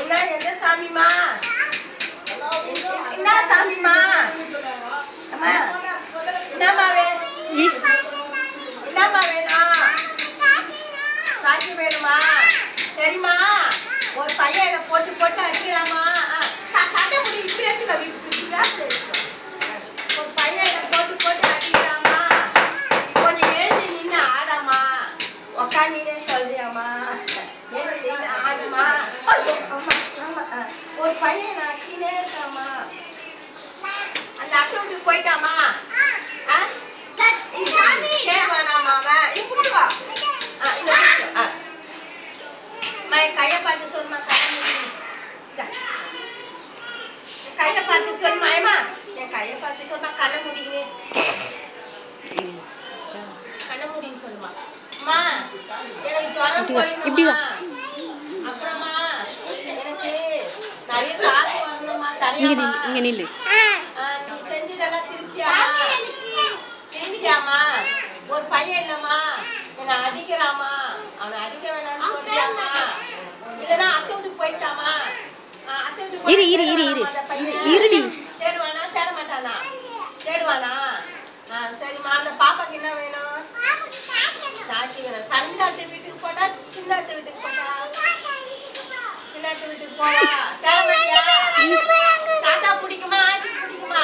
எந்த சாமிமா? என்ன சாமிமா? அம்மா என்னம்மா என்னம்மா வேணும்? சாட்சி வேணுமா? சரிம்மா. ஒரு பையன் என்னை போட்டு போட்டு அடிக்கிறாமா? சட்டை முடி இப்படி வச்சுக்க வீட்டுக்கு. ஒரு பையன் என்னை போட்டு போட்டு அடிக்கிறாமா? கொஞ்சம் எழுதி நின்று ஆடாமா? உக்காந்தினே சொல்றியாமா? எழுதி நின்று ஆடுமா? ஒரு பையன் அடிச்சுனே இருக்காமா? அந்த அத்தை வீட்டுக்கு போயிட்டாமா? கேட்பானாமா அவன்? இப்படி வா. என் கையை பார்த்து சொல்லுமா, கையை பார்த்து சொல்லுமா. ஏமா என் கையை பார்த்து சொல்லுமா, கண்ணை முடிங்க, கண்ணை முடின்னு சொல்லுமா. அம்மா எனக்கு ஜுரம் போயிடுமா? அப்புறமா எனக்கு நிறைய காசு வரணுமா? தரையாமா? நீ செஞ்சதெல்லாம் திருப்தியாமா? ஒரு பையன் இல்லம்மா, என்னை அடிக்கிறாமா? அவனை அடிக்க வேணாம்னு சொல்லியாமா? இல்லைன்னா அத்தை வீட்டுக்கு போயிட்டாமா? அத்தை வீட்டுக்கு தேடுவானா தேட மாட்டானா? தேடுவானா? சரிம்மா. அந்த பாப்பாக்கு என்ன வேணும்? சாட்சி வேணும். சண்டை அத்தை வீட்டுக்கு போட்டா சின்ன அத்தை வீட்டுக்கு போட்டா? சின்ன அத்தை வீட்டுக்கு போவா. தேட மாட்டியா? தாத்தா பிடிக்குமா? ஆட்சி பிடிக்குமா?